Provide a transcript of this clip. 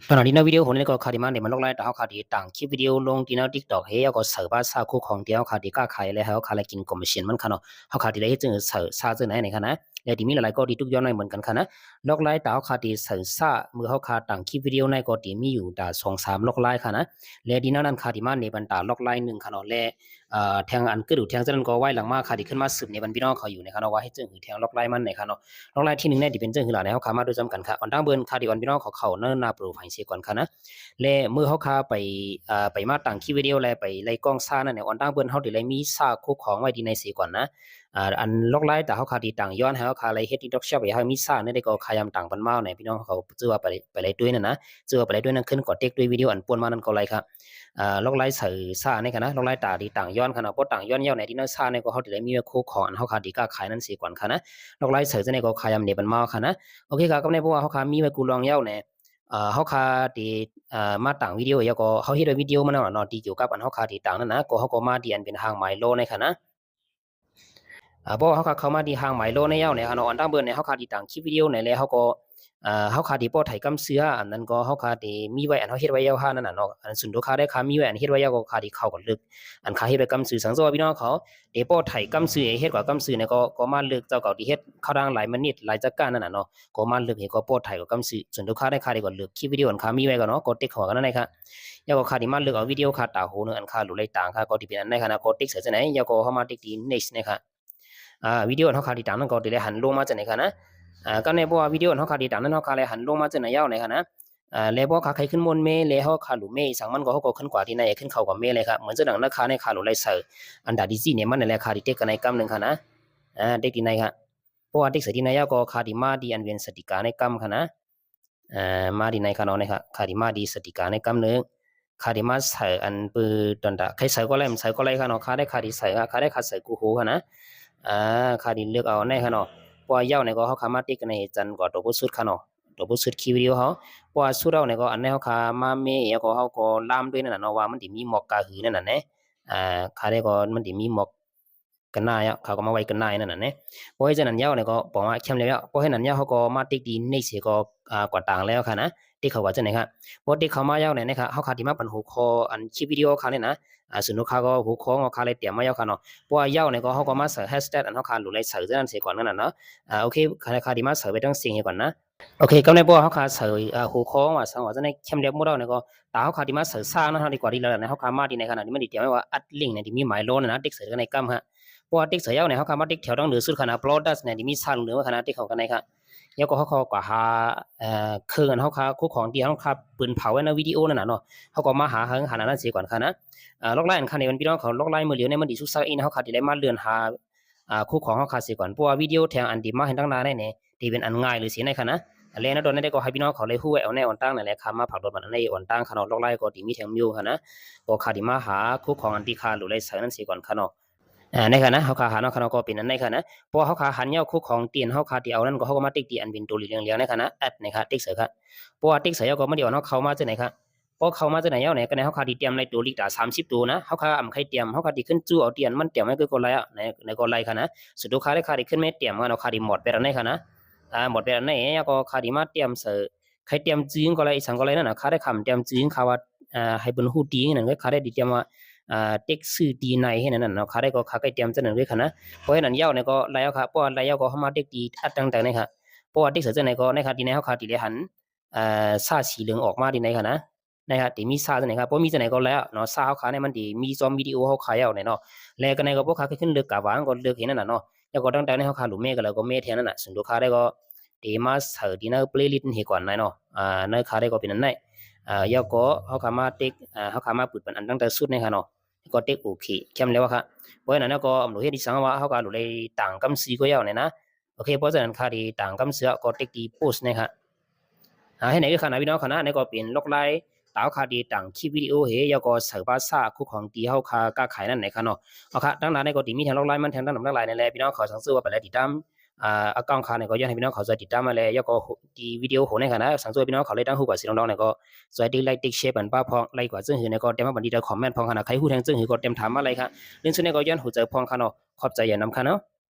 ตอนนี้ในวิดีโอคนนี้ก็ขาดีมาเนี่ยมันลงไล่แต่เขาขาดีต่างคลิปวิดีโอลงที่นั่นทิกตอกเฮียก็เสิร์ฟว่าซาคู่ของเดียวขาดีก้าขายเลยเขาขาเลยกินกลมเชียนมันขนาดเขาขาดีได้จึงเสิร์ฟซาจึงไหนในขณะแล้วที่มีหลายๆก็ดีทุกย้อนในเหมือนกันขณะลงไล่แต่เขาขาดีเสิร์ฟซาเมื่อเขาขาต่างคลิปวิดีโอในก็ดีมีอยู่แต่2-3ลงไล่ขณะแล้วที่นั่นขาดีมาเนี่ยบรรดาลงไล่หนึ่งขนาดแล้วแทงอันก็ดูแทงเส้นก็ไว้หลังมาขาดีขึ้นมาสืบในบรรพี่น้องเขาอยู่ในขณะว่าให้จึงแทงลงไล่มันในขณะลงไล่ที่หนึ่งเนี่ยที่เป็นจึงคือหลายเขาขามาโดยจำกันค่ะอันตั้งเบิ้ลขาดีวันพี่น้องเขาเนิ่นนาปลูกไฟเสียก่อนขณะและเมื่อเขาคาไปมาต่างคลิปวิดีโอแลไปไล่กล้องซ่านั่นเนี่ยออนตั้งเปิ้นเขาได้ไล่มีซ่าคู่ของไว้ดีในสีก่อนนะอันลอกไล่แต่เขาคาดีต่างย้อนให้เขาคาไล่เฮ็ดที่ด็อกช็อปไปให้มีซ่าเนี่ยได้ก็ขายำต่างปันเมาเนี่ยพี่น้องเขาชื่อว่าไปไล่ด้วยนั่นนะชื่อว่าไปไล่ด้วยนั่นขึ้นกดเต็กด้วยวิดีโออันป่วนมานั่นก็ไล่ครับลอกไล่ใส่ซ่าในกันนะลอกไล่ตาดีต่างย้อนขนาดเพราะต่างย้อนเย้าในที่นั่นซ่าเนี่ยก็เขาได้ไล่มีคู่ของอันเขาคาดีก็ขายนั่นสีก่อนค่ะนะลอกไล่ใส่จะเนี่ยก็ขายำเนี่ยปันเมาค่ะนะโอเคครับก็ในเพราะว่าเขาคามีไว้กูลองเย้าเนี่ยเขาคาดีมาต่างวิดีโอแล้วก็เขาเฮ็ดวิดีโอมาแล้วเนาะที่เกี่ยวกับอันเขาคาที่ต่างนั่นนะก็เขาก็มาเดียนเป็นหางไมโลในค่ะนะเพราะเขาเข้ามาที่หางไมโลในเย้าเนี่ยเนาะอันตั้งเบิ่นเนี่ยเขาคาที่ต่างคลิปวิดีโอเนี่ยแล้วเขาก็เขาคาที่ป้อไถกำเสืออันนั้นก็เขาคาที่มีไว้อันเขาเฮ็ดไว้ยาวหานั่นน่ะเนาะอันสุนทรคาได้คามีไว้อันเฮ็ดไว้ยาวก็คาที่เข้ากันลึกอันคาเฮ็ดไว้กำสือสังสว่าพี่น้องเขาเดป้อไถกำสือเฮ็ดกว่ากำสือเนี่ยก็มาลึกเจ้าเก่าที่เฮ็ดเขาดังหลายมินิหลายจักรนั่นน่ะเนาะก็มาลึกเฮ็ดก็ป้อไถกับกำสือสุนทรคาได้คาได้ก็ลึกคลิปวิดีโออันคามีไว้ก็เนาะก็เต็กเข้ากันนั่นแหละครับยาก็คาที่มาลึกเอาวิดีโอคาตาหูนึงอันคาหลุเลยต่างค่ะก็ที่เป็นอันในขณะก็เต็กเสือจังไหนยาก็เฮามาเต็กที่ next นะครับวิดีโอเขาขาดีต่างนั้นก็ได้หันลงมาจากไหนคะนะก็ในบัววิดีโอเขาขาดีต่างนั้นเขาขาเลยหันลงมาจากไหนยาวไหนคะนะแล้วบัวขาใครขึ้นบนเมย์แล้วเขาขาหลุมเมย์สั่งมันก็เขาก็ขึ้นกว่าที่ไหนขึ้นเข่ากับเมย์เลยครับเหมือนจะดังนักขาในขาหลุเลยเสืออันดาดิซี่เนี่ยมันในแหละขาดีเต็กกันในกำหนึ่งค่ะนะเด็กที่ไหนครับเพราะว่าเด็กเสือที่ไหนยาวก็ขาดีมาดีอันเวียนสติกาในกำค่ะนะมาดีในขนมนะครับขาดีมาดีสติกาในกำหนึ่งขาดีมาเสืออันปืนตอนดาใครเสือก็ไล่มันเสือก็ไล่ค่ะเนาะขาได้ขาดีเสือขาได้ขาเสือกูหูค่ะนะขาดินเลือกเอาในขนาดปัวเย้าในก็เขาขามาติกในจันก็ตัวผู้สุดขนาดตัวผู้สุดคิววิดีโอเขาปัวสุดเอาในก็อันนี้เขาขามาเมย์ก็เขาก็ลามด้วยนั่นน่ะเนาะว่ามันติมีหมอกกาหือนั่นน่ะเนี่ยขาได้ก็มันติมีหมอกกันหน้าอ่ะเขาก็มาไว้กันหน้านั่นน่ะเนี่ยเพราะฉะนั้นเย้าในก็บอกว่าเข้มแล้วเพราะฉะนั้นเย้าเขาก็มาติกดีในเสียก็กว่าต่างแล้วค่ะนะที่เขาว่าจะไหนครับเพราะที่เขามาเย้าเนี่ยนะครับเขาขาดที่มาปันหูคออันคลิปวิดีโอเขาเนี่ยนะส่วนลูกค้าก็หูคอของเขาเลยเตรียมมาเย้าค่ะเนาะเพราะว่าเย้าเนี่ยก็เขาก็มาเสิร์ฟแฮชแท็กอันเขาขาดหลุดเลยเสิร์ฟนั่นเสียก่อนนั่นน่ะเนาะโอเคขาดที่มาเสิร์ฟไปต้องเสียงก่อนนะโอเคก็ในบัวเขาขาเสิร์ฟหูคอว่าสังว่าจะในเข้มเรียบหมดแล้วเนี่ยก็ตาเขาขาดที่มาเสิร์ฟซ่านะฮะดีกว่าที่แล้วเนี่ยเขาขามาที่ในขณะที่มันดีเตรียมไว้ว่าอัดลิงก์เนี่ยที่มีหมายโลนะเด็กเสิร์ฟกันในกัมฮะเพราะว่าเด็กเสิร์ฟเย้าเนี่ยเขาขามาเด็กแถวต้องเหนือสุดขนาดโปรดัสเนี่ยที่มีซ่าเหนือขนาดที่เขากันในครับแล้วก็เขากว่าหาเครื่องเขาขาคู่ของที่เขาขาปืนเผาไว้ในวิดีโอนั่นน่ะเนาะเขาก็มาหาหานั้นเสียก่อนค่ะนะล็อกไลน์อันคันในวันพี่น้องเขาล็อกไลน์มือเหลียวในมันดีสุดซักอินเขาขาดที่ได้มาเลื่อนหาคู่ของเขาขาดเสียก่อนเพราะว่าวิดีโอแทงอันดีมาเห็นตั้งนานได้เนี่ยที่เป็นอันง่ายหรือเสียในค่ะนะแล้วนะโดนได้ก็ให้พี่น้องเขาเลยฮู้ไว้เอาในออนตั้งนั่นแหละค่ะมาผักรถมันในออนตั้งค่ะเนาะล็อกไลน์ก็ที่มีแถมอยู่ค่ะนะก็ขาดที่มาหาคู่ของอันที่ขาดหรือเลยเสียนั้นเสียก่อนค่ะเนาะในขณะเขาขาหันเขาก็เป็นนั้นในขณะเพราะเขาขาหันเย้าคู่ของเตียนเขาขาที่เอานั้นก็เขาก็มาติ๊กตีอันเป็นตัวเหลืองๆในขณะแอดนะครับติ๊กเสือครับเพราะว่าติ๊กเสือก็ไม่เดี๋ยวเขามาจากไหนครับพอเขามาจากไหนเย้าไหนก็ในเขาขาที่เตรียมในตัวลิตร30ตัวนะเขาขาอ่ำใครเตรียมเขาขาที่ขึ้นจู้เอาเตียนมันเตรียมไว้ก็ไรอ่ะในก็ไรค่ะนะสุดท้ายขาที่ขึ้นไม่เตรียมกันเอาขาที่หมดไปแล้วในขณะหมดไปแล้วในก็ขาที่มาเตรียมเสือใครเตรียมจีนก็ไรสังก็ไรนั่นนะขาได้คำเตรียมจีนเขาว่าให้เป็นหูตีนั่นก็ขาได้เตรียมว่าเต็กซื้อตีในให้นั่นเนาะขาได้ก็ขาใกล้เตรียมจะนั่นด้วยค่ะนะเพราะฉะนั้นเย้าเนี่ยก็ไล่เอาค่ะเพราะว่าไล่เอาก็เข้ามาเต็กตีอัดต่างๆนี่ค่ะเพราะว่าเต็กเสือจะไหนก็ในค่ะที่ไหนเขาขาตีเลยหันซาสีเหลืองออกมาที่ไหนค่ะนะนะครับที่มีซาจะไหนครับเพราะมีจะไหนก็แล้วเนาะซาเขาขาเนี่ยมันดีมีซอมวิดีโอเขาขายเอาเนี่ยเนาะแล้วก็ในก็พวกขาขึ้นเลือกกะวางก็เลือกเห็นนั่นน่ะเนาะแล้วก็ต่างๆในเขาขาหลุมเมฆก็แล้วก็เมฆแทนนั่นน่ะส่วนลูกค้าได้ก็ตีมาเสือที่นั่นเพลย์ลิสต์ให้ก่อนเนาะในขาได้ก็เป็นนั่นได้ยาก็เขาขามาเต็กเขาขามาปุดเป็นอันตั้งแต่สุดในค่ะเนาะก็เต็กโอเคเข้มแล้วค่ะเพราะฉะนั้นก็หนูเฮ็ดที่สังว่าเขาก็หลุเลยต่างกำสีก็ยาวเนี่ยนะโอเคเพราะฉะนั้นค่าดีต่างกำเสือก็เต็กดีโพสเนี่ยค่ะให้ไหนก็ขนาดพี่น้องขนาดในก็เป็นล็อกไลน์ตาวคาดีต่างคลิปวิดีโอเฮยาก็เสิร์ฟภาษาคู่ของตีเฮาคากล้าขายนั่นไหนค่ะเนาะเอาค่ะตั้งนานในก็ตีมีทางล็อกไลน์มันทางด้านน้ำลายนั่นแหละพี่น้องขอสั่งซื้อว่าไปแล้วติดตามaccount ค่ะเนี่ยก็ย้อนให้พี่น้องเขาจะติดตามมาเลยแล้วก็ดีวิดีโอโหในขณะสั่งซื้อพี่น้องเขาเลยตั้งหูกว่าสิน้องๆเนี่ยก็สวยดีไลค์ติ๊กแชร์ปันป้าพองไลค์กว่าซึ่งหือเนี่ยก็เต็มมาบันดีแต่คอมเมนต์พองขนาดใครหูแทงซึ่งหือก็เต็มถามมาเลยค่ะเรื่องซึ่งเนี่ยก็ย้อนหูเจอพองค่ะเนาะขอบใจอย่านำค่ะเนาะ